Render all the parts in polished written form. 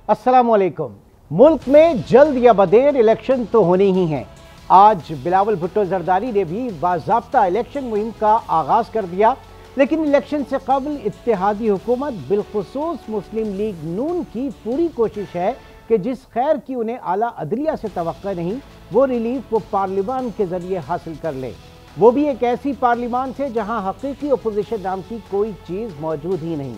अस्सलामुअलैकुम। मुल्क में जल्द या बदेर इलेक्शन तो होने ही हैं। आज बिलावल भुट्टो जरदारी ने भी बाज़ाब्ता इलेक्शन मुहिम का आगाज कर दिया, लेकिन इलेक्शन से कबल इत्तेहादी हुकूमत बिलखुसूस मुस्लिम लीग नून की पूरी कोशिश है कि जिस खैर की उन्हें आला अदलिया से तवक्को नहीं, वो रिलीफ वो पार्लियामान के जरिए हासिल कर ले, वो भी एक ऐसी पार्लियामान से जहां हकीकी अपोजिशन नाम की कोई चीज़ मौजूद ही नहीं।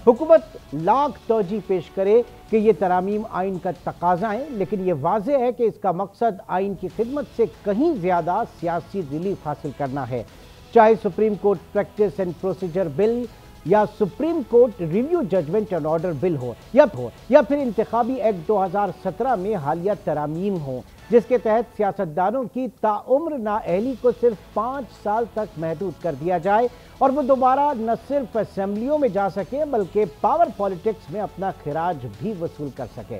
हुकूमत लाख तोजी पेश करे कि ये तरामीम आइन का तकाजा है, लेकिन ये वाज़ेह है कि इसका मकसद आइन की खिदमत से कहीं ज़्यादा सियासी रिलीफ हासिल करना है। चाहे supreme court practice and procedure bill या supreme court review judgment and order bill हो या फिर इंतखाबी एक्ट 2017 में हालिया तरामीम हो, जिसके तहत सियासतदानों की ताउम्र नाअहली को सिर्फ 5 साल तक महदूद कर दिया जाए और वो दोबारा न सिर्फ असेंबलियों में जा सके बल्कि पावर पॉलिटिक्स में अपना खिराज भी वसूल कर सके।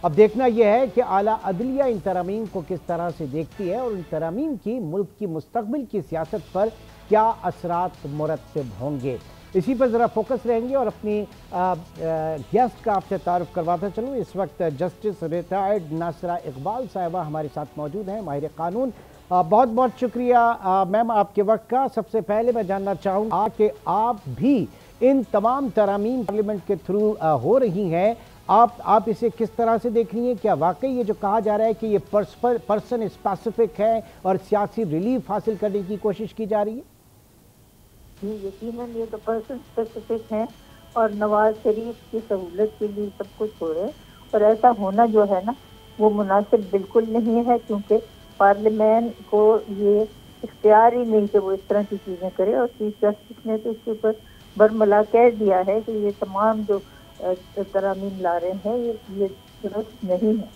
अब देखना यह है कि आला अदलिया इन तरामीम को किस तरह से देखती है और इन तरामीम की मुल्क की मुस्तकबिल की सियासत पर क्या असरात मुरत्तब होंगे, इसी पर ज़रा फोकस रहेंगे। और अपनी गेस्ट का आपसे तारुफ करवाता चलूँ। इस वक्त जस्टिस रिटायर्ड नासिरा इकबाल साहिबा हमारे साथ मौजूद हैं, माहिर कानून। बहुत बहुत शुक्रिया मैम आपके वक्त का। सबसे पहले मैं जानना चाहूँगा कि आप भी इन तमाम तरामीम पार्लियामेंट के थ्रू हो रही हैं, आप इसे किस तरह से देख रही हैं? क्या वाकई ये जो कहा जा रहा है कि ये पर्सन स्पेसिफिक है और सियासी रिलीफ हासिल करने की कोशिश की जा रही है? यकीनन ये तो पर्सन स्पेसिफिक है और नवाज शरीफ की सहूलत के लिए सब कुछ हो रहे हैं, और ऐसा होना जो है ना वो मुनासिब बिल्कुल नहीं है, क्योंकि पार्लियामेंट को ये इख्तियार ही नहीं कि वो इस तरह की चीज़ें करे। और चीफ जस्टिस ने तो इसके ऊपर बरमला कह दिया है कि ये तमाम जो तरामीम ला रहे हैं ये दुरुस्त नहीं है।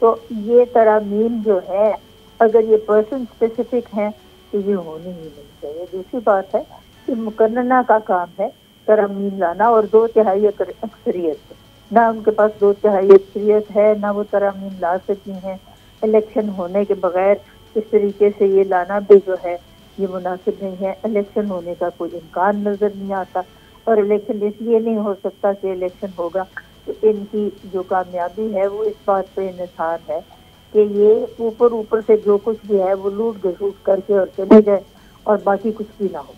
तो ये तरामीम जो है अगर ये पर्सन स्पेसिफिक हैं तो ये होनी ही नहीं चाहिए। दूसरी बात है कि मुकन्नना का काम है तरामीम लाना, और 2/3 अक्सरियत, ना उनके पास 2/3 अक्सरियत है, ना वो तरामीम ला सकी हैं। इलेक्शन होने के बगैर इस तरीके से ये लाना भी जो है ये मुनासिब नहीं है। इलेक्शन होने का कोई इम्कान नज़र नहीं आता, और इलेक्शन इसलिए नहीं हो सकता कि इलेक्शन होगा तो इनकी जो कामयाबी है वो इस बात पे इन्हिसार है कि ये ऊपर से जो कुछ भी है वो लूट घसूट करके और चले जाए और बाकी कुछ भी ना हो।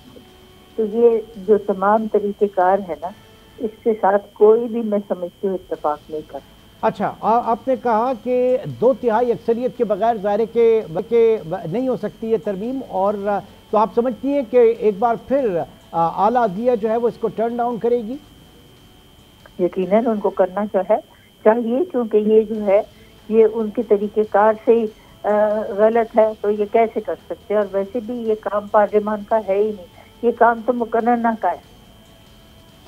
तो ये जो तमाम तरीक़ेकार है ना, इसके साथ कोई भी मैं समझती हूँ इत्तेफाक नहीं कर। अच्छा, आपने कहा कि 2/3 अक्सरियत के बगैर ज़ाहिर के नहीं हो सकती है तरमीम, और तो आप समझती हैं कि एक बार फिर आला अदलिया जो है वो इसको टर्न डाउन करेगी? यकीनन उनको करना जो है चाहिए, क्योंकि ये जो है ये उनके तरीक़ेकार से गलत है, तो ये कैसे कर सकते हैं। और वैसे भी ये काम पार्लियामान का है ही नहीं, ये काम तो मुकन्नना का है।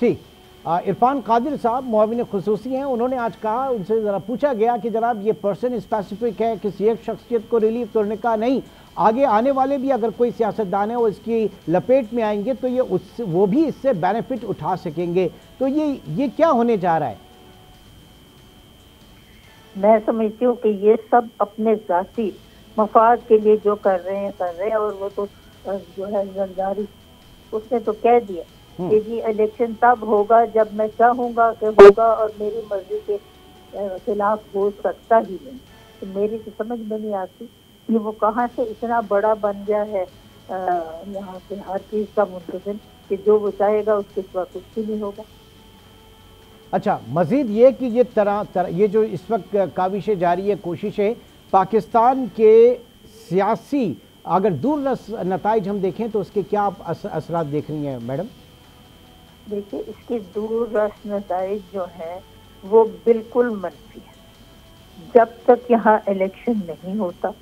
ठीक, इरफान कादिर साहब मुआविन खुसूसी हैं, उन्होंने आज कहा, उनसे ज़रा पूछा गया कि जनाब ये पर्सन स्पेसिफिक है, किसी एक शख्सियत को रिलीफ करने का नहीं, आगे आने वाले भी अगर कोई सियासतदान है वो इसकी लपेट में आएंगे तो ये वो भी इससे बेनिफिट उठा सकेंगे, तो ये क्या होने जा रहा है? मैं समझती हूँ कि ये सब अपने ज़ाती मफाद के लिए जो कर रहे हैं, और वो तो जो है जरदारी उसने तो कह दिया कि जी इलेक्शन तब होगा जब मैं चाहूँगा कि होगा, और मेरी मर्जी के खिलाफ हो सकता ही नहीं। तो मेरी तो समझ में नहीं आती कि वो कहाँ से इतना बड़ा बन गया है यहाँ पे हर चीज़ का मुंतज़िम कि जो वो चाहेगा उसके सिवा कुछ भी नहीं होगा। अच्छा, मजीद ये कि ये जो इस वक्त काविशें जारी है, कोशिशें पाकिस्तान के सियासी अगर दूर नताइज हम देखें तो उसके क्या आप असरात देख रही हैं मैडम? देखिए, इसके दूर नताइज जो है वो बिल्कुल मनफी है। जब तक यहाँ इलेक्शन नहीं होता,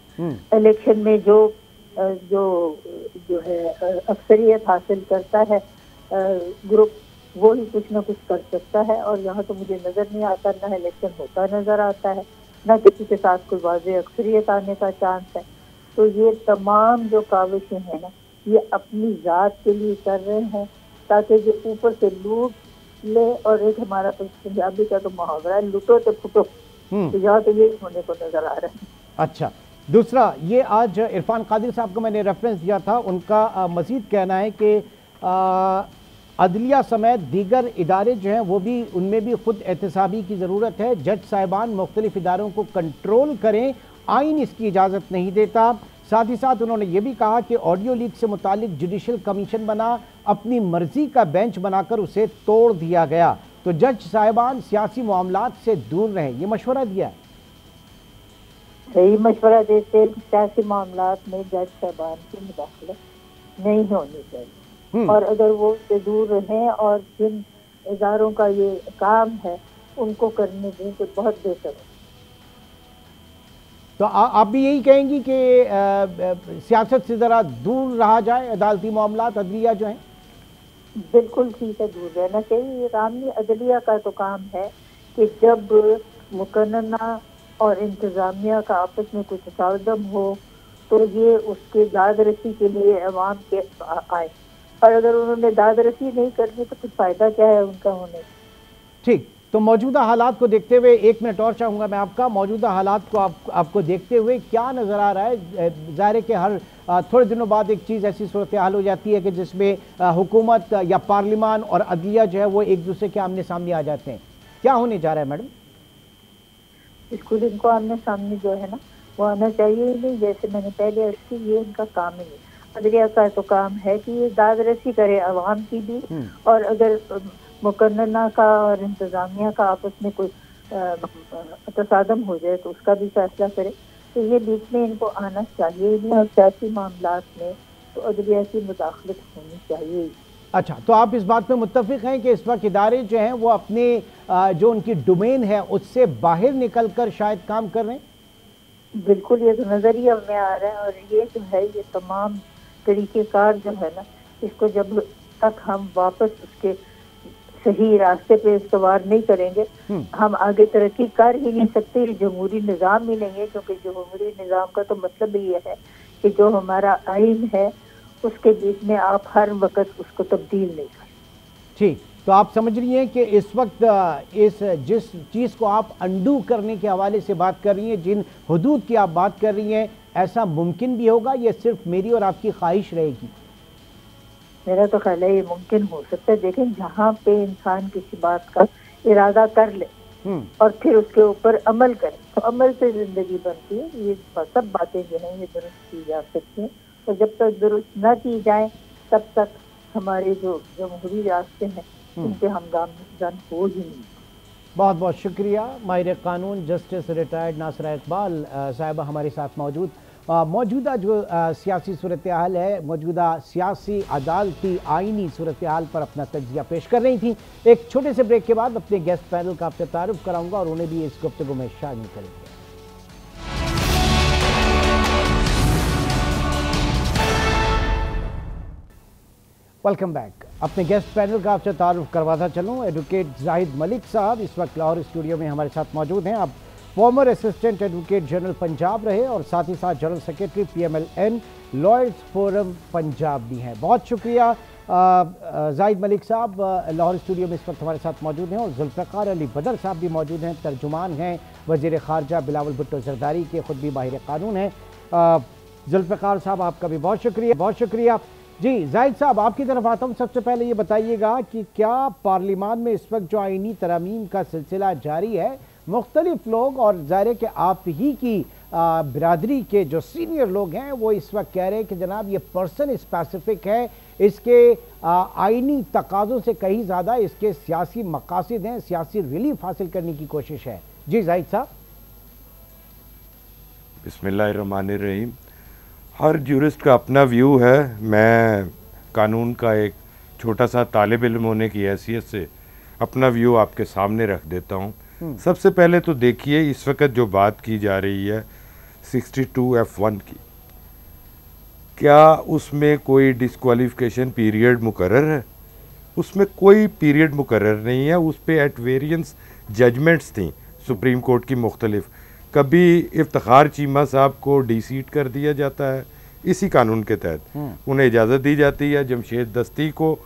इलेक्शन में जो है अक्सरियत हासिल करता है ग्रुप, वो ही कुछ ना कुछ कर सकता है। और यहाँ तो मुझे नज़र नहीं आता, ना इलेक्शन होता नज़र आता है, ना किसी के साथ कोई वाज़ेह अक्सरियत आने का चांस है। तो ये तमाम जो काविशें हैं ना, ये अपनी ज़ात के लिए कर रहे हैं ताकि जो ऊपर से लूट ले। और एक हमारा पंजाबी का तो मुहावरा है, लूटो तो फुटो, तो यहाँ तो ये होने को नज़र आ रहा है। अच्छा, दूसरा ये आज इरफान कादिर साहब को मैंने रेफरेंस दिया था, उनका मजीद कहना है कि अदलिया समेत दीगर इदारे जो हैं वो भी, उनमें भी खुद एहतसाबी की ज़रूरत है। जज साहिबान मुख्तलिफ इदारों को कंट्रोल करें, आइन इसकी इजाज़त नहीं देता। साथ ही साथ उन्होंने ये भी कहा कि ऑडियो लीक से मुतालिक जुडिशल कमीशन बना, अपनी मर्जी का बेंच बनाकर उसे तोड़ दिया गया, तो जज साहिबान सियासी मामलात से दूर रहें, ये मशवरा दिया है। सही मशवरा देते हैं कि सियासी मामलात में जज साहिबान की मुदाखलत नहीं होनी चाहिए, और अगर वो उससे दूर रहें और जिन इदारों का ये काम है उनको करने दें तो बहुत बेहतर है। तो आप भी यही कहेंगी कि सियासत से ज़रा दूर रहा जाए, अदालती मामलात अदलिया जो हैं? बिल्कुल ठीक है, दूर रहना चाहिए। ये काम नहीं, अदलिया का तो काम है कि जब मुकन्ना और इंतज़ामिया का आपस में कुछ तसादम हो तो ये उसके दाद रसी के लिए अवाम के आए, और अगर उन्होंने दाद रसी नहीं करनी तो कुछ फ़ायदा क्या है उनका होने। ठीक, तो मौजूदा हालात को देखते हुए, 1 मिनट और चाहूँगा मैं आपका, मौजूदा हालात को आपको देखते हुए क्या नज़र आ रहा है? ज़ाहिर है कि हर थोड़े दिनों बाद एक चीज़ ऐसी सूरत हाल हो जाती है कि जिसमें हुकूमत या पार्लिमान और अदलिया जो है वो एक दूसरे के आमने सामने आ जाते हैं। क्या होने जा रहा है मैडम? बिल्कुल, इनको आमने सामने जो है ना वो आना चाहिए ही नहीं। जैसे मैंने पहले अर्ज की, ये इनका काम ही नहीं। अदलिया का तो काम है कि ये दाद रसी करे अवाम की भी, और अगर मुकन्ना का और इंतज़ामिया का आपस में कोई तसादम हो जाए तो उसका भी फैसला करे। तो ये बीच में इनको आना चाहिए ही नहीं, और सियासी मामलात में तो अदलिया की मुदाखलत होनी चाहिए। अच्छा, तो आप इस बात में मुत्तफिक हैं कि इस वक्त इदारे जो हैं वो अपने जो उनकी डोमेन है उससे बाहर निकल कर शायद काम कर रहे हैं? बिल्कुल, ये तो नजरिया में आ रहा है, और ये जो है ये तमाम तरीक़ेकार जो है ना, इसको जब तक हम वापस उसके सही रास्ते पे इस्तेमाल नहीं करेंगे हम आगे तरक्की कर ही नहीं सकते। जमहूरी निज़ाम ही नहीं है, क्योंकि जमहूरी निज़ाम का तो मतलब ये है कि जो हमारा आइन है उसके बीच में आप हर वक्त उसको तब्दील नहीं कर। ठीक, तो आप समझ रही हैं कि इस वक्त जिस चीज़ को आप अंडू करने के हवाले से बात कर रही हैं, जिन हुदूद की आप बात कर रही हैं, ऐसा मुमकिन भी होगा या सिर्फ मेरी और आपकी ख्वाहिश रहेगी? मेरा तो ख्याल है ये मुमकिन हो सकता है। देखें, जहाँ पे इंसान किसी बात का इरादा कर ले और फिर उसके ऊपर अमल करे तो अमल से जिंदगी बनती है। ये सब बातें जो है ये दुरुस्त की जा सकती हैं, और जब तक दुरुस्त न की जाए तब तक हमारे जो जमहूरी रास्ते हैं उन पे हम गामजन हो ही नहीं। बहुत बहुत शुक्रिया। माहिर कानून जस्टिस रिटायर्ड नासरा इकबाल साहिबा हमारे साथ मौजूद। मौजूदा जो सियासी सूरत हाल है, मौजूदा सियासी अदालती आइनी सूरत हाल पर अपना तजिया पेश कर रही थी। एक छोटे से ब्रेक के बाद अपने गेस्ट पैनल का आपसे तारुफ कराऊंगा और उन्हें भी इस गुफ्तगू में शामिल करेंगे। Welcome back. अपने गेस्ट पैनल का आपसे तारुफ करवाता चलूँ। एडवोकेट जाहिद मलिक साहब इस वक्त लाहौर स्टूडियो में हमारे साथ मौजूद हैं। आप farmer assistant advocate general Punjab रहे और साथ ही साथ general secretary PMLN lawyers forum Punjab भी हैं। बहुत शुक्रिया जाहिद मलिक साहब लाहौर स्टूडियो में इस वक्त हमारे साथ मौजूद हैं, और जुल्फ़िकार अली बदर साहब भी मौजूद हैं, तर्जुमान हैं वज़ीर ख़ारजा बिलावल भुट्टो ज़रदारी के, ख़ुद भी माहिर कानून हैं। जुल्फ़िकार साहब आपका भी बहुत शुक्रिया। बहुत शुक्रिया जी। जाहिद साहब आपकी तरफ आता हूँ। सबसे पहले ये बताइएगा कि क्या पार्लिमान में इस वक्त जो आइनी तरमीम का सिलसिला जारी है, मुख्तलिफ लोग और ज़ाहिर है कि आप ही की बिरादरी के जो सीनियर लोग हैं वो इस वक्त कह रहे हैं कि जनाब ये पर्सन स्पेसिफिक है, इसके आइनी तकाज़ों से कहीं ज़्यादा इसके सियासी मकासद हैं, सियासी रिलीफ हासिल करने की कोशिश है। जी जाहिद साहब। बिस्मिल्लाहिर्रहमानिर्रहीम। हर ज्यूरिस्ट का अपना व्यू है। मैं कानून का एक छोटा सा तालिब इल्म होने की हैसियत से अपना व्यू आपके सामने रख देता हूँ। सबसे पहले तो देखिए, इस वक्त जो बात की जा रही है 62F1 की, क्या उसमें कोई डिस्क्वालिफिकेशन पीरियड मुकर्रर है? उसमें कोई पीरियड मुकर्रर नहीं है। उस पर एट वेरियंस जजमेंट्स थी सुप्रीम कोर्ट की मुख्तलिफ। कभी इफ्तिखार चीमा साहब को डी-सीट कर दिया जाता है इसी कानून के तहत, उन्हें इजाज़त दी जाती है। जमशेद दस्ती को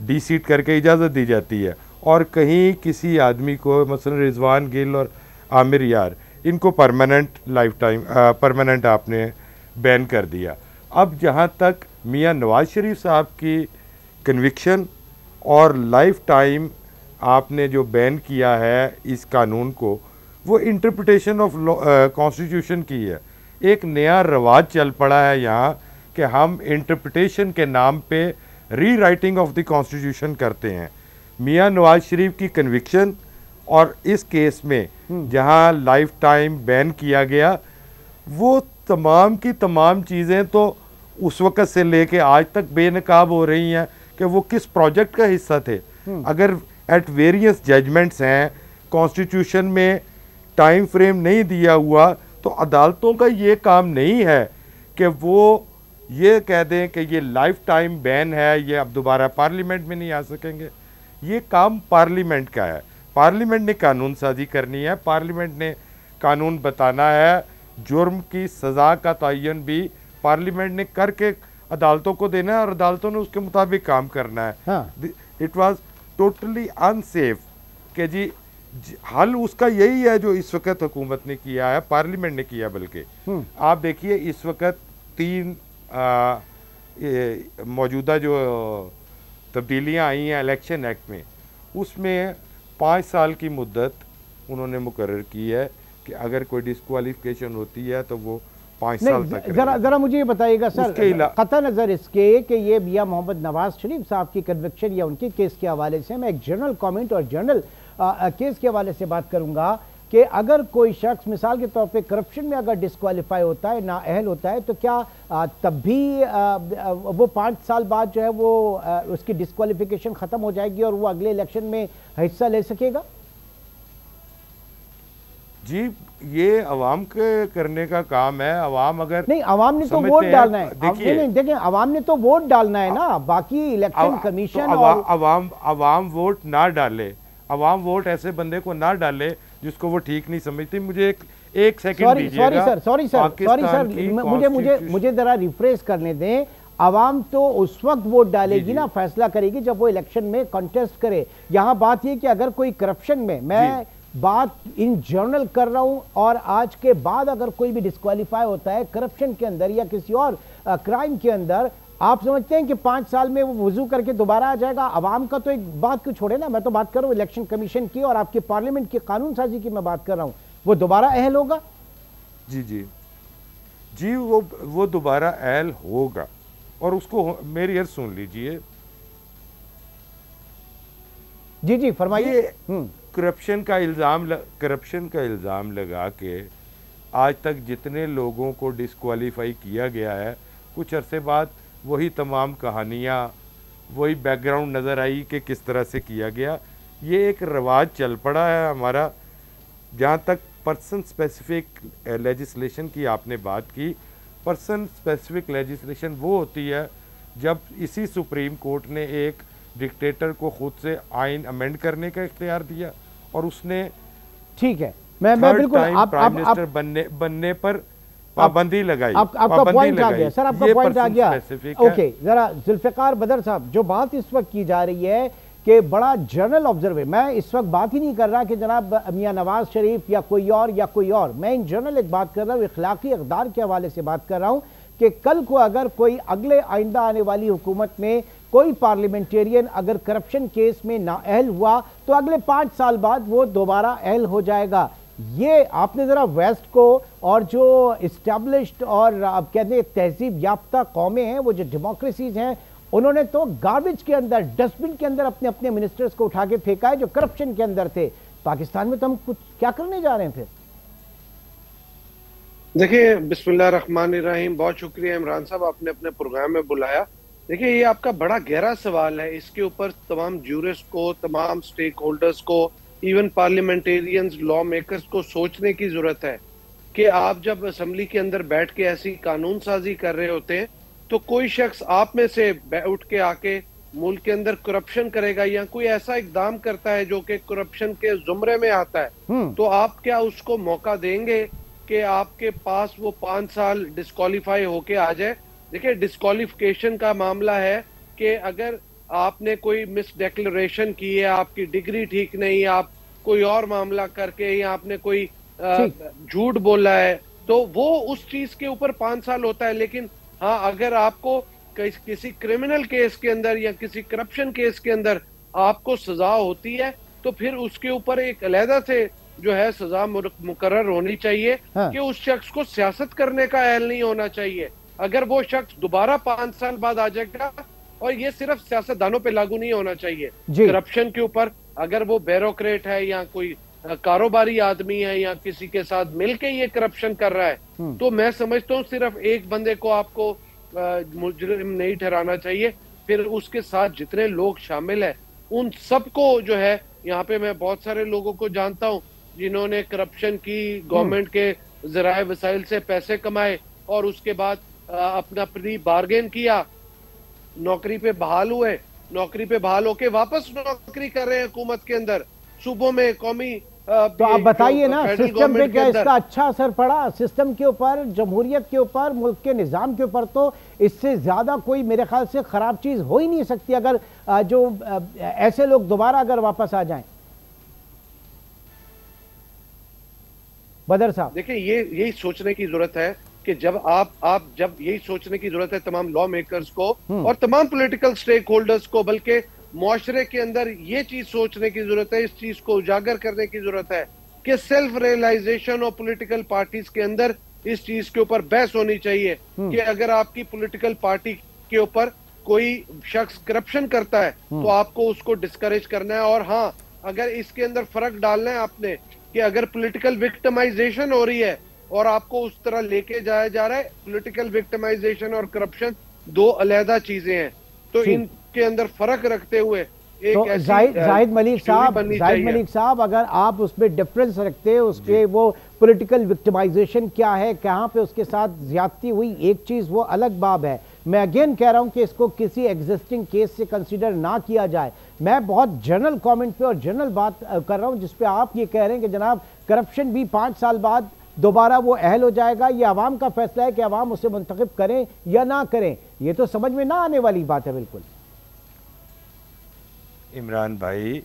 डी-सीट करके इजाज़त दी जाती है, और कहीं किसी आदमी को मसलन रिजवान गिल और आमिर यार, इनको परमानेंट लाइफ टाइम परमानेंट आपने बैन कर दिया। अब जहाँ तक मियाँ नवाज शरीफ साहब की कन्विक्शन और लाइफ टाइम आपने जो बैन किया है इस कानून को, वो इंटरप्रिटेशन ऑफ कॉन्स्टिट्यूशन की है। एक नया रवाज चल पड़ा है यहाँ कि हम इंटरप्रिटेशन के नाम पे री राइटिंग ऑफ द कॉन्स्टिट्यूशन करते हैं। मियाँ नवाज शरीफ की कन्विक्शन और इस केस में जहाँ लाइफ टाइम बैन किया गया, वो तमाम की तमाम चीज़ें तो उस वक़्त से लेके आज तक बेनकाब हो रही हैं कि वो किस प्रोजेक्ट का हिस्सा थे। अगर एट वेरियस जजमेंट्स हैं, कॉन्स्टिट्यूशन में टाइम फ्रेम नहीं दिया हुआ, तो अदालतों का ये काम नहीं है कि वो ये कह दें कि ये लाइफ टाइम बैन है, ये अब दोबारा पार्लियामेंट में नहीं आ सकेंगे। ये काम पार्लियामेंट का है। पार्लियामेंट ने कानून साजी करनी है, पार्लियामेंट ने कानून बताना है। जुर्म की सज़ा का तयन भी पार्लियामेंट ने करके अदालतों को देना है और अदालतों ने उसके मुताबिक काम करना है। इट वाज टोटली अनसेफ कि जी हल उसका यही है जो इस वक्त हुकूमत ने किया है, पार्लियामेंट ने किया। बल्कि आप देखिए इस वक्त 3 मौजूदा जो तब्दीलियां आई हैं इलेक्शन एक्ट में, उसमें 5 साल की मुद्दत उन्होंने मुकर्रर की है कि अगर कोई डिस्क्वालिफिकेशन होती है तो वो 5 साल तक। जरा मुझे ये बताइएगा सर, कतई नज़र इसके कि ये मियां मोहम्मद नवाज शरीफ साहब की कन्विक्शन या उनके केस के हवाले से मैं एक जनरल कमेंट और जनरल केस के हवाले से बात करूंगा कि अगर कोई शख्स मिसाल के तौर पे करप्शन में अगर डिस्क्वालीफाई होता है, नाअहल होता है, तो क्या तब भी वो 5 साल बाद जो है वो उसकी डिस्क्वालिफिकेशन ख़त्म हो जाएगी और वो अगले इलेक्शन में हिस्सा ले सकेगा? जी ये अवाम के करने का काम है। अवाम अगर नहीं, अवाम ने तो वोट डालना है। देखिए अवाम ने तो वोट डालना है ना, बाकी इलेक्शन कमीशन और अवाम वोट ना डाले, अवाम वोट ऐसे बंदे को ना डाले जिसको वो ठीक नहीं समझती। मुझे एक सेकंड दीजिएगा। सॉरी सर, मुझे जरा रिफ्रेश करने दें। अवाम तो उस वक्त वोट डालेगी ना, फैसला करेगी जब वो इलेक्शन में कॉन्टेस्ट करे। यहाँ बात ये कि अगर कोई करप्शन में, मैं बात इन जनरल कर रहा हूं, और आज के बाद अगर कोई भी डिस्क्वालीफाई होता है करप्शन के अंदर या किसी और क्राइम के अंदर, आप समझते हैं कि 5 साल में वो वजू करके दोबारा आ जाएगा? अवाम का तो एक बात को छोड़े ना, मैं तो बात कर रहा हूँ इलेक्शन कमीशन की और आपके पार्लियामेंट की कानून साजी की मैं बात कर रहा हूँ। वो दोबारा अहल होगा? जी जी जी, वो दोबारा अहल होगा। और उसको मेरी अर्ज सुन लीजिए। जी जी फरमाइए। करप्शन का इल्ज़ाम लगा के आज तक जितने लोगों को डिस्क्वालीफाई किया गया है, कुछ अरसे बाद वही तमाम कहानियाँ, वही बैकग्राउंड नज़र आई कि किस तरह से किया गया। ये एक रवाज चल पड़ा है हमारा। जहाँ तक पर्सन स्पेसिफिक लेजिस्लेशन की आपने बात की, पर्सन स्पेसिफिक लेजिस्लेशन वो होती है जब इसी सुप्रीम कोर्ट ने एक डिक्टेटर को खुद से आइन अमेंड करने का इख्तियार दिया और उसने, ठीक है, मैं बिल्कुल प्राइम मिनिस्टर बनने पर पाबंदी लगाई। आपका पॉइंट आ गया सर, आपका पॉइंट आ गया। ओके, जरा जुल्फिकार बदर साहब, जो बात इस वक्त की जा रही है कि बड़ा जनरल ऑब्जर्व है, मैं इस वक्त बात ही नहीं कर रहा कि जनाब मियां नवाज शरीफ या कोई और, मैं इन जनरल एक बात कर रहा हूँ, इखलाकी इक़दार के हवाले से बात कर रहा हूँ कि कल को अगर कोई अगले आइंदा आने वाली हुकूमत में कोई पार्लियामेंटेरियन अगर करप्शन केस में नाअहल हुआ तो अगले 5 साल बाद वो दोबारा अहल हो जाएगा। ये आपने जरा वेस्ट को और जो इस्टेब्लिश्ड और अब कहते हैं तहजीब याफ्ता कौमें हैं, वो जो डेमोक्रेसीज हैं, उन्होंने तो गार्बेज के अंदर, डस्टबिन के अंदर अपने अपने मिनिस्टर्स को उठा के फेंका है जो करप्शन के अंदर थे। पाकिस्तान में तो हम कुछ क्या करने जा रहे हैं फिर? देखिए, बिस्मिल्लाहिर्रहमानिर्रहीम, बहुत शुक्रिया इमरान साहब, आपने अपने प्रोग्राम में बुलाया। देखिए, ये आपका बड़ा गहरा सवाल है। इसके ऊपर तमाम ज्यूरिस्ट को, तमाम स्टेक होल्डर्स को, इवन पार्लियामेंटेरियंस, लॉ मेकर्स को सोचने की जरूरत है कि आप जब असेंबली के अंदर बैठ के ऐसी कानून साजी कर रहे होते हैं तो कोई शख्स आप में से उठ के आके मुल्क के अंदर करप्शन करेगा या कोई ऐसा इकदाम करता है जो कि करप्शन के जुमरे में आता है, तो आप क्या उसको मौका देंगे कि आपके पास वो 5 साल डिस्क्वालीफाई होके आ जाए? देखिए, डिस्क्वालिफिकेशन का मामला है कि अगर आपने कोई मिस डिक्लेरेशन की है, आपकी डिग्री ठीक नहीं, आप कोई और मामला करके या आपने कोई झूठ बोला है, तो वो उस चीज के ऊपर 5 साल होता है। लेकिन हाँ, अगर आपको किसी क्रिमिनल केस के अंदर या किसी करप्शन केस के अंदर आपको सजा होती है तो फिर उसके ऊपर एक अलहदा से जो है सजा मुकर्रर होनी चाहिए। हाँ। कि उस शख्स को सियासत करने का अहल नहीं होना चाहिए। अगर वो शख्स दोबारा 5 साल बाद आ जाएगा, और ये सिर्फ सियासतदानों पे लागू नहीं होना चाहिए, करप्शन के ऊपर अगर वो ब्यूरोक्रेट है या कोई कारोबारी आदमी है या किसी के साथ मिलके ये करप्शन कर रहा है, तो मैं समझता हूँ सिर्फ एक बंदे को आपको मुजरिम नहीं ठहराना चाहिए, फिर उसके साथ जितने लोग शामिल है उन सबको जो है, यहाँ पे मैं बहुत सारे लोगों को जानता हूँ जिन्होंने करप्शन की, गवर्नमेंट के जराए वसाइल से पैसे कमाए और उसके बाद अपना प्री बार्गेन किया, नौकरी पे बहाल हुए, नौकरी पे बहाल होके वापस नौकरी कर रहे हैं हुकूमत के अंदर, सूबों में, कौमी। तो आप बताइए ना, सिस्टम पे क्या इसका अच्छा असर पड़ा? सिस्टम के ऊपर, जमहूरियत के ऊपर, मुल्क के निज़ाम के ऊपर तो इससे ज्यादा कोई मेरे ख्याल से खराब चीज हो ही नहीं सकती अगर जो ऐसे लोग दोबारा अगर वापस आ जाएं। बदर साहब देखिए, यही सोचने की जरूरत है कि जब जब यही सोचने की जरूरत है तमाम लॉ मेकर्स को और तमाम पॉलिटिकल स्टेक होल्डर्स को, बल्कि मुआशरे के अंदर ये चीज सोचने की जरूरत है, इस चीज को उजागर करने की जरूरत है कि सेल्फ रियलाइजेशन और पॉलिटिकल पार्टीज के अंदर इस चीज के ऊपर बहस होनी चाहिए कि अगर आपकी पॉलिटिकल पार्टी के ऊपर कोई शख्स करप्शन करता है तो आपको उसको डिस्करेज करना है। और हाँ, अगर इसके अंदर फर्क डालना है आपने कि अगर पॉलिटिकल विक्टिमाइजेशन हो रही है और आपको उस तरह लेके जाया जा रहा है, पॉलिटिकल विक्टिमाइजेशन और करप्शन दो अलहदा चीजें हैं, तो इनके अंदर फर्क रखते हुए तो जाहिद मलिक साहब अगर आप उसमें डिफरेंस रखते हैं, उसके वो पॉलिटिकल विक्टिमाइजेशन क्या है, कहाँ पे उसके साथ ज्यादती हुई, एक चीज वो अलग बाब है। मैं अगेन कह रहा हूं कि इसको किसी एग्जिस्टिंग केस से कंसीडर ना किया जाए। मैं बहुत जनरल कमेंट पे और जनरल बात कर रहा हूं जिसपे आप ये कह रहे हैं कि जनाब करप्शन भी 5 साल बाद दोबारा वो अहल हो जाएगा, ये अवाम का फैसला है कि अवाम उसे मुंतखब करें या ना करें। ये तो समझ में ना आने वाली बात है बिल्कुल। इमरान भाई,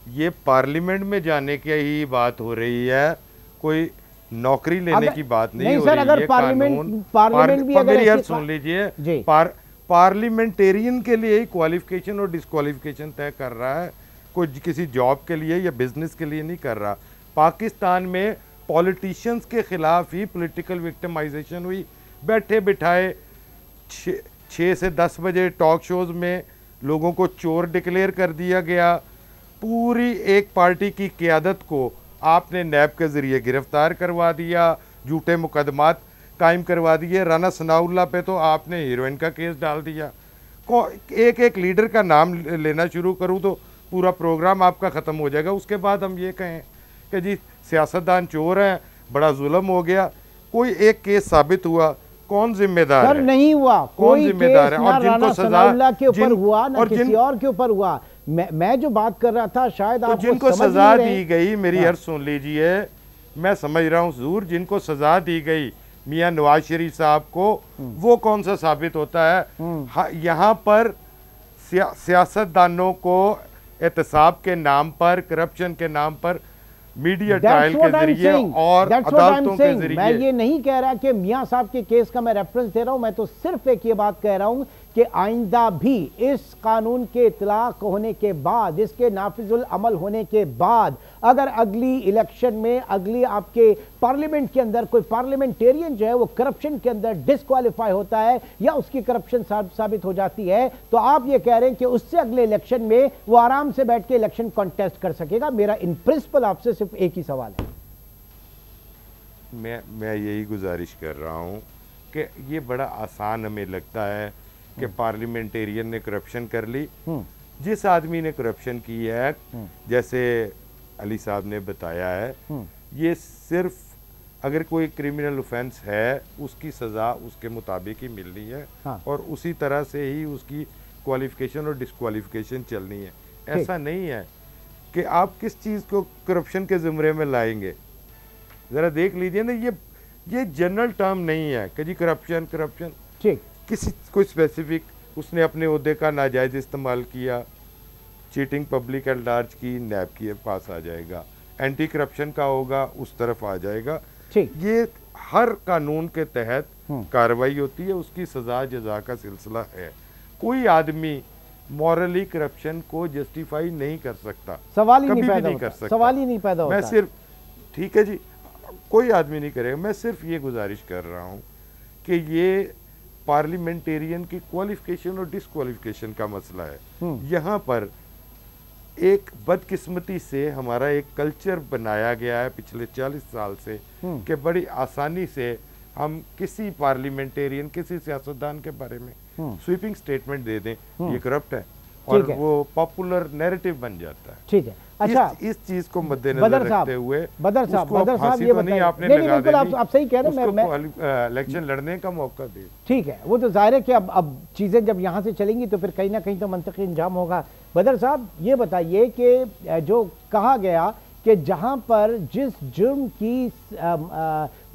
ये पार्लियामेंट में जाने की ही बात हो रही है, कोई नौकरी लेने की बात नहीं हो रही है। अगर पार्लियामेंट भी मेरी यार सुन लीजिए, पार्लियामेंटेरियन के लिए ही क्वालिफिकेशन और डिस्क्वालिफिकेशन तय कर रहा है, कोई किसी जॉब के लिए या बिजनेस के लिए नहीं कर रहा। पाकिस्तान में पॉलिटिशियंस के खिलाफ ही पॉलिटिकल विक्टिमाइजेशन हुई। बैठे बिठाए 6 से 10 बजे टॉक शोज में लोगों को चोर डिक्लेयर कर दिया गया। पूरी एक पार्टी की क़यादत को आपने नैब के ज़रिए गिरफ्तार करवा दिया, झूठे मुकदमात कायम करवा दिए। राना सनाउल्लाह पे तो आपने हीरोइन का केस डाल दिया। एक एक लीडर का नाम लेना शुरू करूं तो पूरा प्रोग्राम आपका ख़त्म हो जाएगा। उसके बाद हम ये कहें कि जी सियासतदान चोर हैं, बड़ा जुल्म हो गया। कोई एक केस साबित हुआ, कौन जिम्मेदार है? नहीं हुआ, कौन जिम्मेदार है? और जिनको सजा के ऊपर हुआ ना किसी और के ऊपर हुआ। मैं जो बात कर रहा था शायद तो जिनको सजा दी गई, मेरी अर्ज सुन लीजिए, मैं समझ रहा हूँ हुजूर, जिनको सजा दी गई मियां नवाज शरीफ साहब को, वो कौन सा साबित होता है? यहाँ पर सियासतदानों को एहतसाब के नाम पर, करप्शन के नाम पर, मीडिया ट्रायल के जरिए और अदालतों के जरिए। मैं ये नहीं कह रहा कि मियां साहब के केस का मैं रेफरेंस दे रहा हूं, मैं तो सिर्फ एक ये बात कह रहा हूं कि आइंदा भी इस कानून के इतलाक होने के बाद, इसके नाफिजुल अमल होने के बाद, अगर अगली इलेक्शन में, अगली आपके पार्लियामेंट के अंदर कोई पार्लियामेंटेरियन जो है वो करप्शन के अंदर डिस्क्वालीफाई होता है या उसकी करप्शन साबित हो जाती है, तो आप ये कह रहे हैं कि उससे अगले इलेक्शन में वो आराम से बैठ के इलेक्शन कॉन्टेस्ट कर सकेगा। मेरा इन प्रिंसिपल आपसे सिर्फ एक ही सवाल है। मैं यही गुजारिश कर रहा हूँ कि ये बड़ा आसान हमें लगता है कि पार्लियामेंटेरियन ने करप्शन कर ली। जिस आदमी ने करप्शन की है, जैसे अली साहब ने बताया है, ये सिर्फ अगर कोई क्रिमिनल ऑफेंस है उसकी सज़ा उसके मुताबिक ही मिलनी है। हाँ। और उसी तरह से ही उसकी क्वालिफिकेशन और डिस्क्वालिफिकेशन चलनी है। ऐसा नहीं है कि आप किस चीज़ को करप्शन के ज़ुमरे में लाएंगे। ज़रा देख लीजिए ना, ये जनरल टर्म नहीं है कि जी करप्शन करप्शन। ठीक, किसी कोई स्पेसिफिक, उसने अपने ओहदे का नाजायज़ इस्तेमाल किया, चीटिंग पब्लिक एट लार्ज की, नैब के पास आ जाएगा। एंटी करप्शन का होगा, उस तरफ आ जाएगा। ठीक, ये हर कानून के तहत कार्रवाई होती है, उसकी सजा जजा का सिलसिला है। कोई आदमी मॉरली करप्शन को जस्टिफाई नहीं कर सकता, सवाल ही कभी नहीं भी पैदा नहीं होता, कर सकता। सवाल ही नहीं पैदा होता। मैं सिर्फ, ठीक है जी, कोई आदमी नहीं करेगा। मैं सिर्फ ये गुजारिश कर रहा हूँ कि ये पार्लियामेंटेरियन की क्वालिफिकेशन और डिसक्वालिफिकेशन का मसला है। यहाँ पर एक बदकिस्मती से हमारा एक कल्चर बनाया गया है पिछले 40 साल से कि बड़ी आसानी से हम किसी पार्लियामेंटेरियन, किसी सियासतदान के बारे में स्वीपिंग स्टेटमेंट दे दें, ये करप्ट है, और वो पॉपुलर नैरेटिव बन जाता है। ठीक है, अच्छा, इस चीज को मद्देनजर रखते हुए बदर साहब ये बताइए, आपने लगा देनी, आप सही कह रहे हैं, इलेक्शन लड़ने का मौका दे। ठीक है, वो तो जाहिर है कि अब चीजें जब यहाँ से चलेंगी तो फिर कहीं ना कहीं तो मंतकी इंजाम होगा। बदर साहब ये बताइए कि जो कहा गया कि जहाँ पर जिस जुर्म की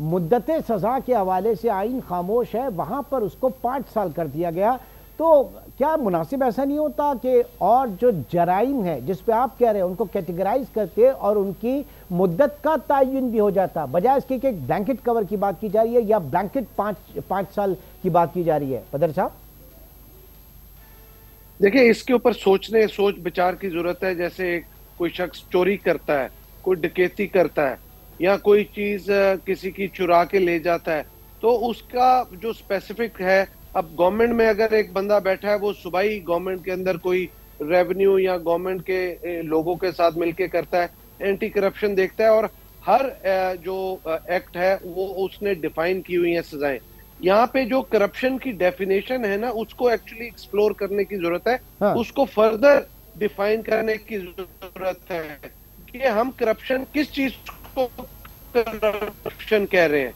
मुद्दत सज़ा के हवाले से आइन खामोश है, वहाँ पर उसको 5 साल कर दिया गया, तो क्या मुनासिब ऐसा नहीं होता कि और जो जराइम है जिस पे आप कह रहे हैं उनको कैटेगराइज करते और उनकी मुद्दत का तयन भी हो जाता, बजाय इसके कि एक ब्लैंकेट कवर की बात की जा रही है या ब्लैंकेट 5 साल की बात की जा रही है? बदर साहब देखिए, इसके ऊपर सोच विचार की जरूरत है। जैसे कोई शख्स चोरी करता है, कोई डकैती करता है, या कोई चीज किसी की चुरा के ले जाता है, तो उसका जो स्पेसिफिक है, अब गवर्नमेंट में अगर एक बंदा बैठा है, वो सुबह ही गवर्नमेंट के अंदर कोई रेवेन्यू या गवर्नमेंट के लोगों के साथ मिलके करता है, एंटी करप्शन देखता है, और हर जो एक्ट है वो उसने डिफाइन की हुई है सजाएं। यहाँ पे जो करप्शन की डेफिनेशन है ना, उसको एक्चुअली एक्सप्लोर करने की जरूरत है। हाँ। उसको फर्दर डिफाइन करने की जरूरत है कि हम करप्शन किस चीज को करप्शन कह रहे हैं।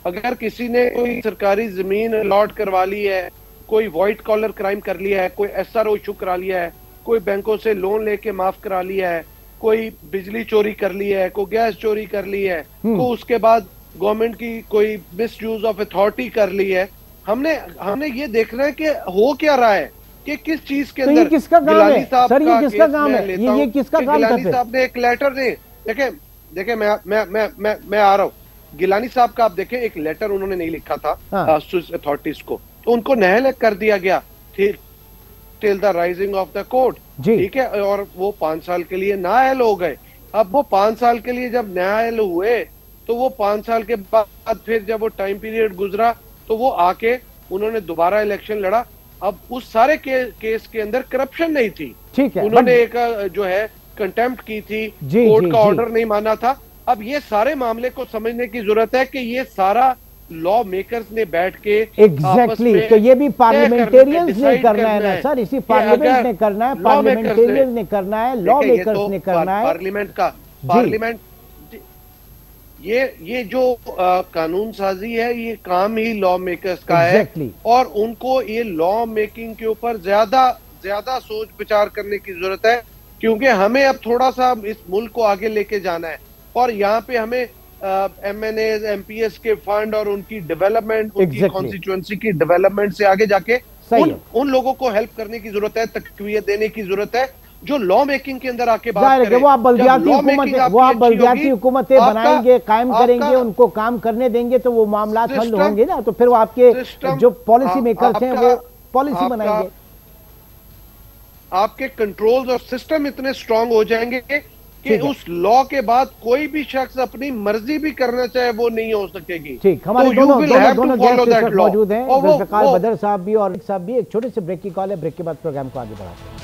अगर किसी ने कोई सरकारी जमीन अलॉट करवा ली है, कोई व्हाइट कॉलर क्राइम कर लिया है, कोई SRO इशू करा लिया है, कोई बैंकों से लोन लेके माफ करा लिया है, कोई बिजली चोरी कर ली है, कोई गैस चोरी कर ली है, तो उसके बाद गवर्नमेंट की कोई मिस यूज ऑफ अथॉरिटी कर ली है, हमने ये देखना है कि हो क्या रहा है, कि किस चीज के अंदर। किसका काम है सर, ये किसका काम है, ये किसका काम है? गिलानी साहब ने एक लेटर दे, देखे मैं आ रहा हूँ। गिलानी साहब का आप देखें, एक लेटर उन्होंने नहीं लिखा था अथॉरिटीज को, तो उनको न्यायालय कर दिया गया till the rising of the court, ठीक है, और वो 5 साल के लिए नाअहल हो गए। अब वो 5 साल के लिए जब नाअहल हुए, तो वो 5 साल के बाद फिर जब वो टाइम पीरियड गुजरा, तो वो आके उन्होंने दोबारा इलेक्शन लड़ा। अब उस सारे केस के अंदर करप्शन नहीं थी, ठीक है, उन्होंने एक जो है कंटेम्प्ट की थी, कोर्ट का ऑर्डर नहीं माना था। अब ये सारे मामले को समझने की जरूरत है कि ये सारा लॉ मेकर्स ने बैठ के एग्जैक्टली तो ये भी पार्लियामेंटेरियंस ने करना है ना सर, इसी पार्लियामेंट ने करना है, पार्लियामेंटेरियंस ने करना है, लॉ मेकर्स ने करना है, पार्लियामेंट ये जो कानून साजी है, ये काम ही लॉ मेकर्स का है, और उनको ये लॉ मेकिंग के ऊपर ज्यादा सोच विचार करने की जरूरत है, क्योंकि हमें अब थोड़ा सा इस मुल्क को आगे लेके जाना है, और यहाँ पे हमें MNAs MPS के फंड और उनकी डेवलपमेंट, उनकी कॉन्स्टिट्यूएंसी की डेवलपमेंट से आगे जाके उन लोगों को हेल्प करने की जरूरत है, तकवीयत देने की जरूरत है, जो लॉ मेकिंग के अंदर आके बात करें। वो आप बल्दियाती हुकूमतें बनाएंगे, कायम करेंगे, उनको काम करने देंगे, तो वो मामला हल होंगे ना, तो फिर वो आपके जो पॉलिसी मेकर्स हैं वो पॉलिसी बनाएंगे, आपके कंट्रोल्स और सिस्टम इतने स्ट्रांग हो जाएंगे कि उस लॉ के बाद कोई भी शख्स अपनी मर्जी भी करना चाहे वो नहीं हो सकेगी। ठीक, हमारे दोनों गेस्ट मौजूद हैं, जुल्फिकार बदर साहब भी और साहब भी। एक छोटे से ब्रेक की कॉल है, ब्रेक के बाद प्रोग्राम को आगे बढ़ाते हैं।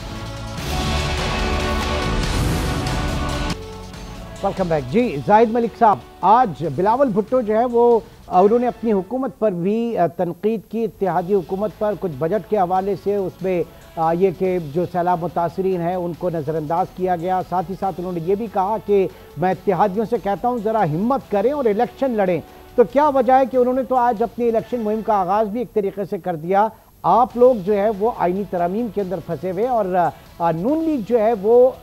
वेलकम बैक जी। जाहिद मलिक साहब, आज बिलावल भुट्टो जो है वो उन्होंने अपनी हुकूमत पर भी तनकीद की, इत्तेहादी हुकूमत पर, कुछ बजट के हवाले से उसमें ये कि जो सैलाब मुतासरीन हैं उनको नज़रअंदाज किया गया। साथ ही साथ उन्होंने ये भी कहा कि मैं इत्तेहादियों से कहता हूँ ज़रा हिम्मत करें और इलेक्शन लड़ें। तो क्या वजह है कि उन्होंने तो आज अपनी इलेक्शन मुहिम का आगाज़ भी एक तरीके से कर दिया। आप लोग जो है वो आइनी तरामीम के अंदर फंसे हुए, और नून लीग जो है वो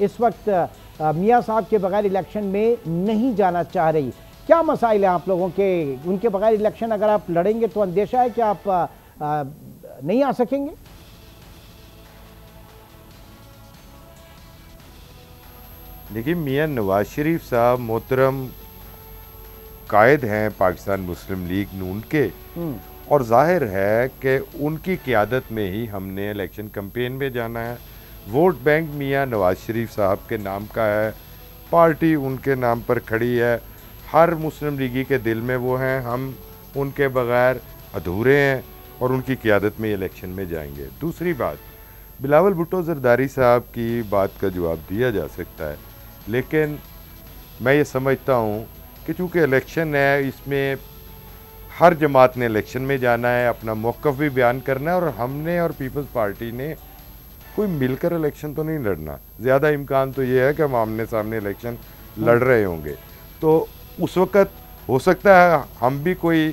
इस वक्त मियाँ साहब के बगैर इलेक्शन में नहीं जाना चाह रही। क्या मसाइल हैं आप लोगों के? उनके बगैर इलेक्शन अगर आप लड़ेंगे तो अंदेशा है कि आप नहीं आ सकेंगे? देखिए, मियाँ नवाज शरीफ साहब मोहतरम कायद हैं पाकिस्तान मुस्लिम लीग नून के, और जाहिर है कि उनकी क़ियादत में ही हमने इलेक्शन कैंपेन में जाना है। वोट बैंक मियाँ नवाज शरीफ साहब के नाम का है, पार्टी उनके नाम पर खड़ी है, हर मुस्लिम लीगी के दिल में वो हैं, हम उनके बगैर अधूरे हैं और उनकी क़ियादत में इलेक्शन में जाएंगे। दूसरी बात, बिलावल भुट्टो ज़रदारी साहब की बात का जवाब दिया जा सकता है, लेकिन मैं ये समझता हूँ कि चूँकि इलेक्शन है, इसमें हर जमात ने इलेक्शन में जाना है, अपना मौक़िफ़ भी बयान करना है, और हमने और पीपल्स पार्टी ने कोई मिलकर इलेक्शन तो नहीं लड़ना। ज़्यादा इम्कान तो ये है कि हम आमने सामने इलेक्शन लड़ रहे होंगे, तो उस वक़्त हो सकता है हम भी कोई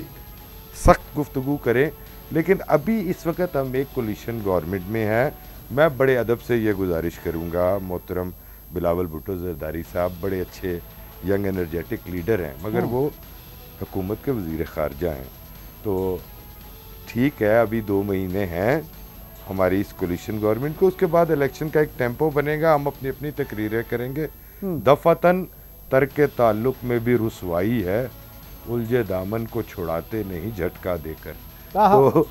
सख्त गुफ्तगू करें, लेकिन अभी इस वक्त हम एक कोलिशन गवर्नमेंट में हैं। मैं बड़े अदब से ये गुजारिश करूँगा, मोहतरम बिलावल भुट्टो ज़रदारी साहब बड़े अच्छे यंग एनर्जेटिक लीडर हैं, मगर वो हुकूमत के वज़ीर ख़ारजा हैं, तो ठीक है अभी 2 महीने हैं हमारी इस कोलिशन गवर्नमेंट को, उसके बाद इलेक्शन का एक टेम्पो बनेगा, हम अपनी अपनी तकरीरें करेंगे। दफ़तन तर्क ताल्लुक़ में भी रुसवाई है, उलझे दामन को छुड़ाते नहीं झटका देकर। तो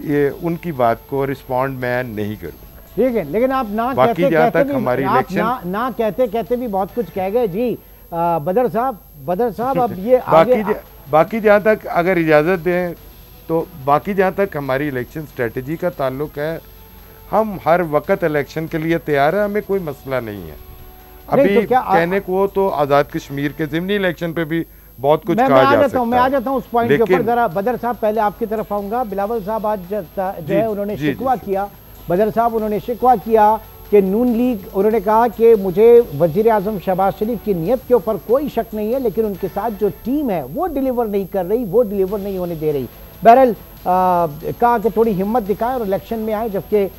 ये उनकी बात को रिस्पॉन्ड मैं नहीं करूँ। ठीक है, लेकिन आप ना कहते कहते भी हमारी ना कहते कहते भी बहुत कुछ कह गए जी। बदर साहब अब ये बाकी जहाँ तक अगर इजाज़त दें तो बाकी जहाँ तक हमारी इलेक्शन स्ट्रेटजी का ताल्लुक है, हम हर वक्त इलेक्शन के लिए तैयार है, हमें कोई मसला नहीं है। अभी तो कहने को तो आज़ाद कश्मीर के ज़िमनी इलेक्शन पे भी बहुत कुछ कहा जा सकता है। मैं आ जाता हूँ उस पॉइंट के ऊपर। जरा बदर साहब पहले आपकी तरफ आऊँगा। बिलावल साहब आज जो है उन्होंने शिकवा किया, बदर साहब उन्होंने शिकवा किया कि नून लीग, उन्होंने कहा कि मुझे वज़ीर आज़म शहबाज शरीफ की नीयत के ऊपर कोई शक नहीं है, लेकिन उनके साथ जो टीम है वो डिलीवर नहीं कर रही, वो डिलीवर नहीं होने दे रही। बहरहाल कहा कि थोड़ी हिम्मत दिखाएं और इलेक्शन में आए। जबकि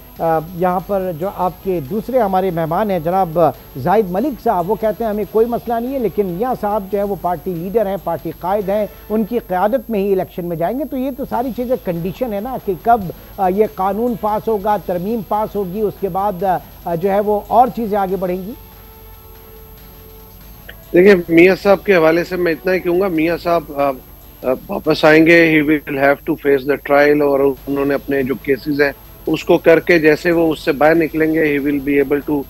यहाँ पर जो आपके दूसरे हमारे मेहमान हैं जनाब जाहिद मलिक साहब, वो कहते हैं हमें कोई मसला नहीं है, लेकिन मियाँ साहब जो है वो पार्टी लीडर हैं, पार्टी कायद हैं, उनकी क़यादत में ही इलेक्शन में जाएंगे। तो ये तो सारी चीज़ें कंडीशन है ना कि कब ये कानून पास होगा, तरमीम पास होगी, उसके बाद जो है वो और चीज़ें आगे बढ़ेंगी। देखिए, मियाँ साहब के हवाले से मैं इतना ही कहूँगा, मियाँ साहब वापस आएंगे, he will have to face the trial, और उन्होंने अपने जो केसेस हैं उसको करके जैसे वो उससे बाहर निकलेंगे, he will be able to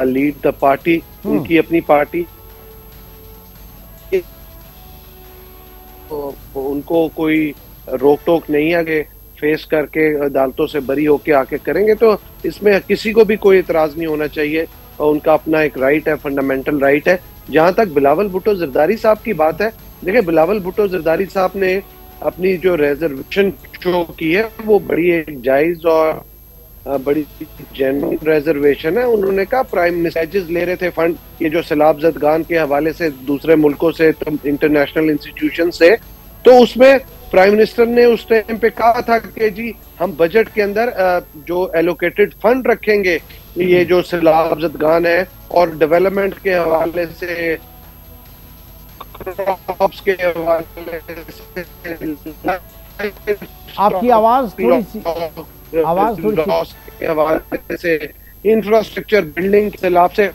lead the party, उनकी अपनी पार्टी। तो उनको कोई रोक टोक नहीं आगे फेस करके अदालतों से बरी होके आके करेंगे, तो इसमें किसी को भी कोई इतराज नहीं होना चाहिए, और उनका अपना एक राइट है, फंडामेंटल राइट है। जहां तक बिलावल भुट्टो ज़रदारी साहब की बात है, देखिए बिलावल भुट्टो ज़रदारी साहब ने अपनी जो रिजर्वेशन शो की है वो बड़ी एक जायज और बड़ी जेन्युइन रिजर्वेशन है। उन्होंने कहा प्राइम मिनिस्टर ले रहे थे फंड, ये जो सैलाब ज़दगान के हवाले से दूसरे मुल्कों से, इंटरनेशनल इंस्टीट्यूशन से, तो उसमें प्राइम मिनिस्टर ने उस टाइम पे कहा था कि जी हम बजट के अंदर जो एलोकेटेड फंड रखेंगे, ये जो सैलाब ज़दगान है और डेवलपमेंट के हवाले से, क्रॉप्स के हवाले से, आपकी आवाज थोड़ी सी के हवाले से, इंफ्रास्ट्रक्चर बिल्डिंग के लाभ से,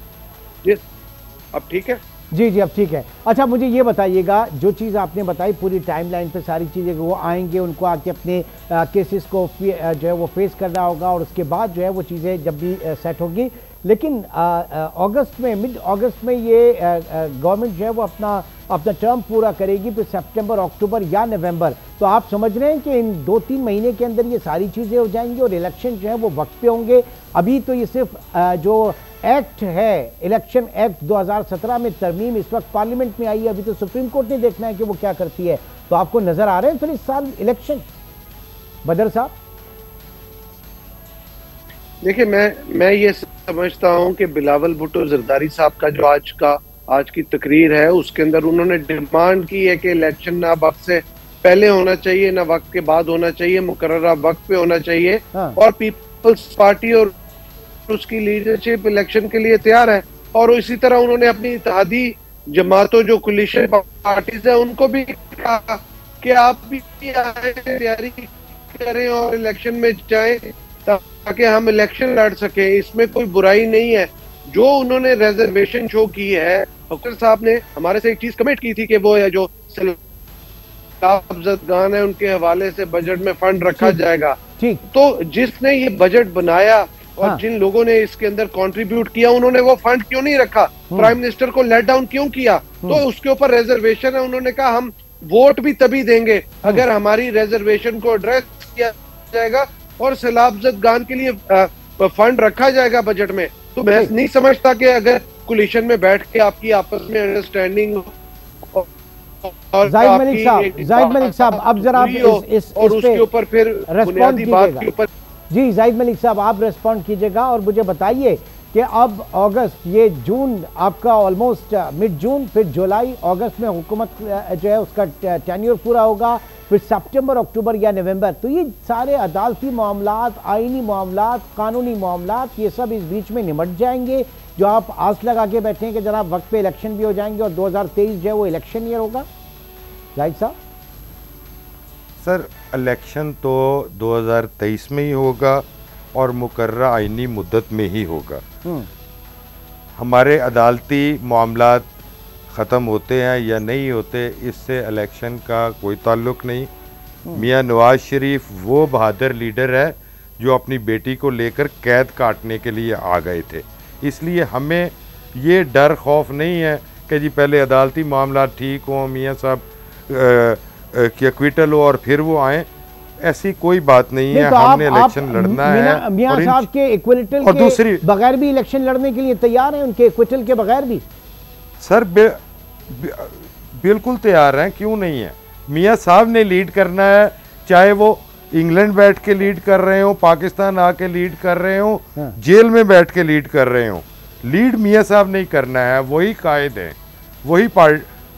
अब ठीक है जी अब ठीक है। अच्छा मुझे ये बताइएगा, जो चीज़ आपने बताई पूरी टाइमलाइन पे सारी चीज़ें, वो आएंगे, उनको आके अपने केसेस को जो है वो फेस करना होगा, और उसके बाद जो है वो चीज़ें जब भी सेट होगी। लेकिन अगस्त में, मिड अगस्त में ये गवर्नमेंट जो है वो अपना टर्म पूरा करेगी, फिर सितंबर, अक्टूबर या नवंबर। तो आप समझ रहे हैं कि इन 2-3 महीने के अंदर ये सारी चीज़ें हो जाएंगी और इलेक्शन जो है वो वक्त पे होंगे। अभी तो ये सिर्फ जो एक्ट है, इलेक्शन एक्ट 2017 में तरमीम इस वक्त पार्लियामेंट में आई है, अभी तो सुप्रीम कोर्ट ने देखना है कि वो क्या करती है। तो आपको नजर आ रहे हैं फिर इस साल इलेक्शन, बदर साहब? देखिए, मैं ये समझता हूं कि बिलावल भुट्टो ज़रदारी साहब का जो आज की तकरीर है, उसके अंदर उन्होंने डिमांड की है कि इलेक्शन ना वक्त से पहले होना चाहिए, ना वक्त के बाद होना चाहिए, मुकर्ररा वक्त पे होना चाहिए। और पीपल्स पार्टी और उसकी लीडरशिप इलेक्शन के लिए तैयार है। और इसी तरह उन्होंने अपनी इत्तेहादी जमातों, जो कोलिशन पार्टीज है, उनको भी कहा कि आप भी तैयारी करें और इलेक्शन में जाएं ताकि हम इलेक्शन लड़ सके। इसमें कोई बुराई नहीं है। जो उन्होंने रिजर्वेशन शो की है, फखर साहब ने हमारे से एक चीज कमेंट की थी कि वो जो सलाबजदगान है उनके हवाले से बजट में फंड रखा जाएगा। ठीक। तो जिसने ये बजट बनाया और हाँ। जिन लोगों ने इसके अंदर कंट्रीब्यूट किया, उन्होंने वो फंड क्यों नहीं रखा? प्राइम मिनिस्टर को लेट डाउन क्यों किया? तो उसके ऊपर रिजर्वेशन है। उन्होंने कहा हम वोट भी तभी देंगे अगर हमारी रिजर्वेशन को एड्रेस किया जाएगा और सलाबजदगान के लिए फंड रखा जाएगा बजट में। तो मैं नहीं समझता कि अगर कोलिशन में बैठ के आपकी आपस में अंडरस्टैंडिंग और जाहिद मलिक साहब अब जरा आप इस और उसके ऊपर फिर बुनियादी बात के ऊपर जी जाहिद मलिक साहब आप रेस्पॉन्ड कीजिएगा और मुझे बताइए कि अब अगस्त, ये जून आपका ऑलमोस्ट मिड जून, फिर जुलाई अगस्त में हुकूमत जो है उसका टेन्योर पूरा होगा, फिर सितंबर अक्टूबर या नवंबर, तो ये सारे अदालती मामलात, आईनी मामलात, कानूनी मामलात, ये सब इस बीच में निमट जाएंगे जो आप आस लगा के बैठे हैं कि जनाब वक्त पे इलेक्शन भी हो जाएंगे और 2023 जो है वो इलेक्शन ईयर होगा? जाहिद साहब सर, इलेक्शन तो 2023 में ही होगा और मुकर्रर आईनी मुद्दत में ही होगा। हमारे अदालती मामलात ख़त्म होते हैं या नहीं होते, इससे इलेक्शन का कोई ताल्लुक़ नहीं। मियां नवाज शरीफ वो बहादुर लीडर है जो अपनी बेटी को लेकर कैद काटने के लिए आ गए थे, इसलिए हमें ये डर खौफ नहीं है कि जी पहले अदालती मामला ठीक हो, मियां साहब की एक्विटल हो और फिर वो आए। ऐसी कोई बात नहीं है। तो हमने इलेक्शन लड़ना है। मियां साहब के एक्विटल के दूसरी बगैर भी इलेक्शन लड़ने के लिए तैयार हैं, उनके एक्विटल के बगैर भी? सर बिल्कुल तैयार हैं, क्यों नहीं है। मियां साहब ने लीड करना है, चाहे वो इंग्लैंड बैठ के लीड कर रहे हो, पाकिस्तान आके लीड कर रहे हो, जेल में बैठ के लीड कर रहे हो। लीड मियां साहब नहीं करना है, वही कायद हैं, वही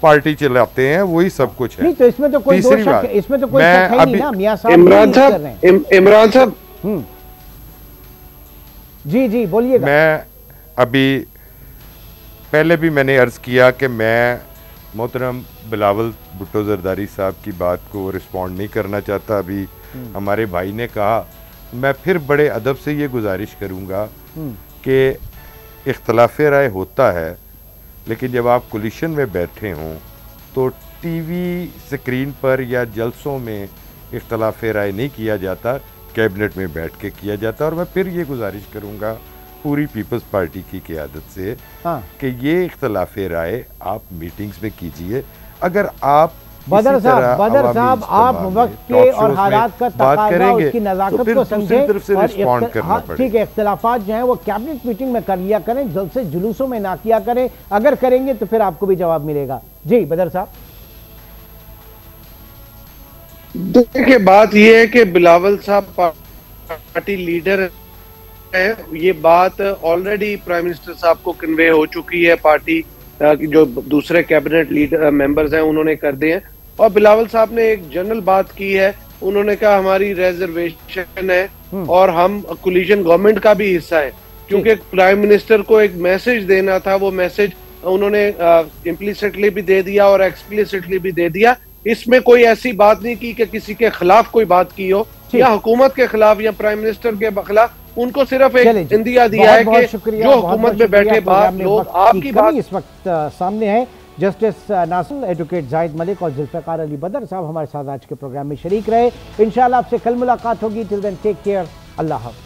पार्टी चलाते हैं, वही सब कुछ है। नहीं, तो इसमें तो कोई तीसरी बात, इसमें तो कोई शक है नहीं ना, मियां साहब इमरान साहब जी बोलिएगा। मैं अभी पहले भी मैंने अर्ज किया कि मैं मोहतरम बिलावल भुट्टो जरदारी साहब की बात को रिस्पॉन्ड नहीं करना चाहता। अभी हमारे भाई ने कहा, मैं फिर बड़े अदब से ये गुजारिश करूँगा कि इख्तलाफ राय होता है, लेकिन जब आप कोलिशन में बैठे हों तो टीवी स्क्रीन पर या जलसों में इख्तलाफ राय नहीं किया जाता, कैबिनेट में बैठ के किया जाता। और मैं फिर ये गुजारिश करूँगा पूरी पीपल्स पार्टी की क़यादत से कि ये इख्तलाफ राय आप मीटिंग्स में कीजिए। अगर आप बदर साहब आप वक्त के और हालात का तकाज़ा, उसकी नज़ाकत को समझें और ठीक है, इख्तलाफात जो हैं वो कैबिनेट मीटिंग में कर लिया करें, जल्द से जुलूसों में ना किया करें। अगर करेंगे तो फिर आपको भी जवाब मिलेगा। जी बदर साहब। देखिए, बात ये है कि बिलावल साहब पार्टी लीडर है, ये बात ऑलरेडी प्राइम मिनिस्टर साहब को कन्वे हो चुकी है, पार्टी जो दूसरे कैबिनेट लीडर मेंबर्स हैं उन्होंने कर दिए हैं। और बिलावल साहब ने एक जनरल बात की है, उन्होंने कहा हमारी रिजर्वेशन है और हम कोलिशन गवर्नमेंट का भी हिस्सा है, क्योंकि प्राइम मिनिस्टर को एक मैसेज देना था। वो मैसेज उन्होंने इम्प्लिसिटली भी दे दिया और एक्सप्लिसिटली भी दे दिया। इसमें कोई ऐसी बात नहीं की कि किसी के खिलाफ कोई बात की हो या हुकूमत के खिलाफ या प्राइम मिनिस्टर के खिलाफ। उनको सिर्फ एक इंदिया दिया है कि जो हुकूमत में बैठे बात लोग आपकी बात इस वक्त सामने है। जस्टिस नासिर, एडवोकेट जाहिद मलिक और जुल्फ़िकार अली बदर साहब हमारे साथ आज के प्रोग्राम में शरीक रहे। इंशाल्लाह आपसे कल मुलाकात होगी। टिल देन टेक केयर, अल्लाह हाफ़िज़।